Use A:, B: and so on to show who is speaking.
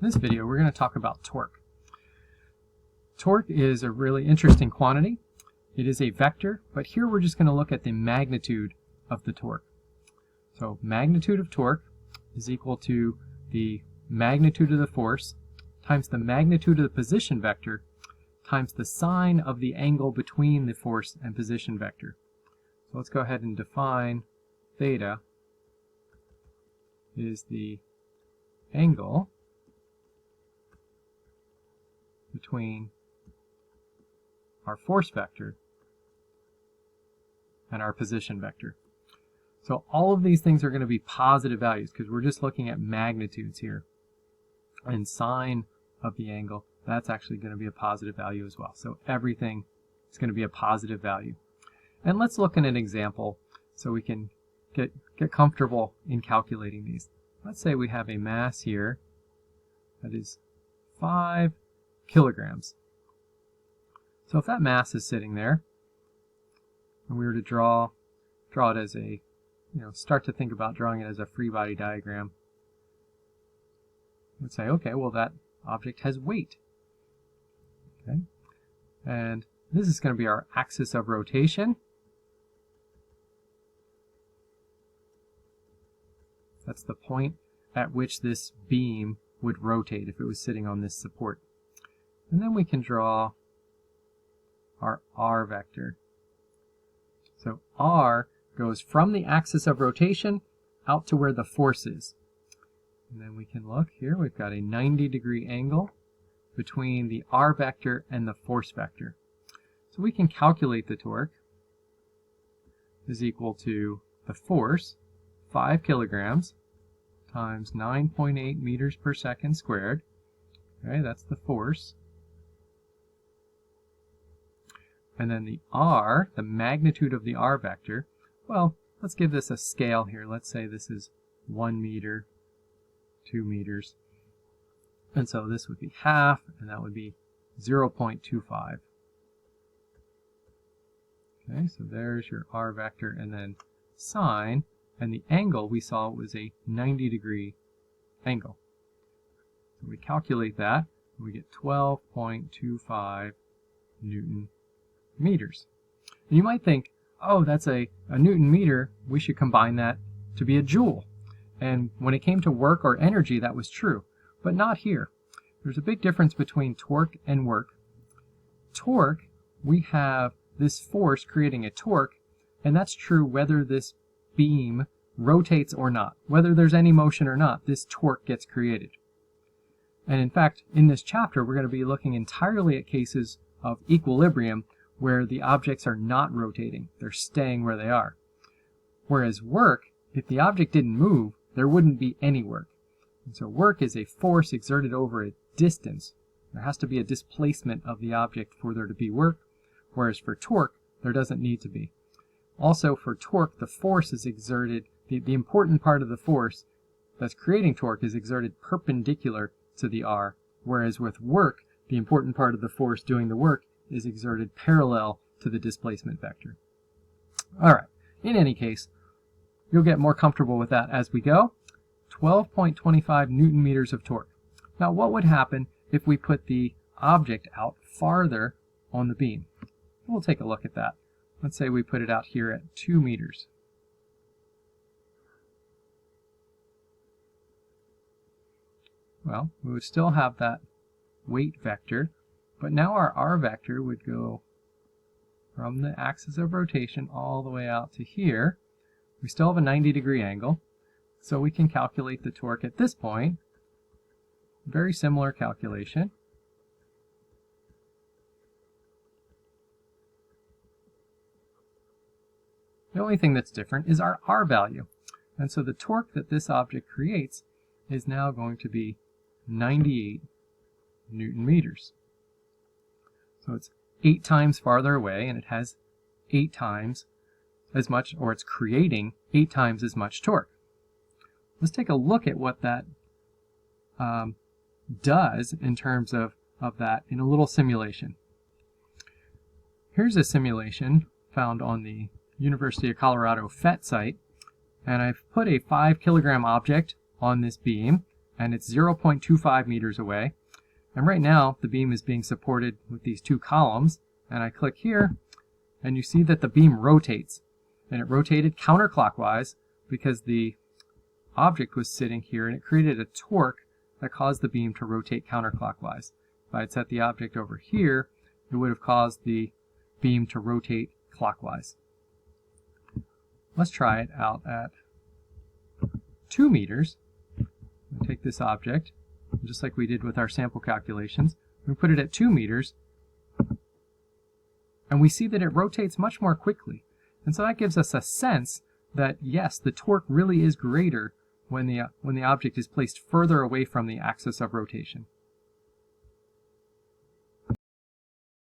A: In this video, we're going to talk about torque. Torque is a really interesting quantity. It is a vector, but here we're just going to look at the magnitude of the torque. So magnitude of torque is equal to the magnitude of the force times the magnitude of the position vector times the sine of the angle between the force and position vector. So let's go ahead and define theta is the angle between our force vector and our position vector. So all of these things are going to be positive values because we're just looking at magnitudes here. And sine of the angle, that's actually going to be a positive value as well. So everything is going to be a positive value. And let's look at an example so we can get comfortable in calculating these. Let's say we have a mass here that is 5 kilograms. So if that mass is sitting there, and we were to draw it as a, start to think about drawing it as a free body diagram, we'd say, okay, well that object has weight. Okay, and this is going to be our axis of rotation. That's the point at which this beam would rotate if it was sitting on this support. And then we can draw our R vector. So R goes from the axis of rotation out to where the force is. And then we can look here, we've got a 90-degree angle between the R vector and the force vector. So we can calculate the torque is equal to the force, 5 kilograms, times 9.8 meters per second squared. Okay, that's the force. And then the R, the magnitude of the R vector, well, let's give this a scale here. Let's say this is 1 meter, 2 meters. And so this would be half, and that would be 0.25. Okay, so there's your R vector, and then sine, and the angle we saw was a 90-degree angle. So we calculate that, and we get 12.25 Newton meters. And you might think, oh, that's a Newton meter, we should combine that to be a joule. And when it came to work or energy, that was true. But not here. There's a big difference between torque and work. Torque, we have this force creating a torque, and that's true whether this beam rotates or not. Whether there's any motion or not, this torque gets created. And in fact, in this chapter, we're going to be looking entirely at cases of equilibrium where the objects are not rotating. They're staying where they are. Whereas work, if the object didn't move, there wouldn't be any work. And so work is a force exerted over a distance. There has to be a displacement of the object for there to be work, whereas for torque, there doesn't need to be. Also, for torque, the force is exerted, the important part of the force that's creating torque is exerted perpendicular to the R, whereas with work, the important part of the force doing the work is exerted parallel to the displacement vector. Alright, in any case, you'll get more comfortable with that as we go. 12.25 Newton meters of torque. Now what would happen if we put the object out farther on the beam? We'll take a look at that. Let's say we put it out here at 2 meters. Well, we would still have that weight vector, but now our R vector would go from the axis of rotation all the way out to here. We still have a 90-degree angle, so we can calculate the torque at this point. Very similar calculation. The only thing that's different is our R value. And so the torque that this object creates is now going to be 98 Newton meters. So it's 8 times farther away, and it has 8 times as much, or it's creating 8 times as much torque. Let's take a look at what that does in terms of that in a little simulation. Here's a simulation found on the University of Colorado PhET site, and I've put a 5 kilogram object on this beam, and it's 0.25 meters away. And right now, the beam is being supported with these two columns, and I click here, and you see that the beam rotates. And it rotated counterclockwise because the object was sitting here, and it created a torque that caused the beam to rotate counterclockwise. If I had set the object over here, it would have caused the beam to rotate clockwise. Let's try it out at 2 meters. I'll take this object, just like we did with our sample calculations. We put it at 2 meters, and we see that it rotates much more quickly. And so that gives us a sense that, yes, the torque really is greater when the object is placed further away from the axis of rotation.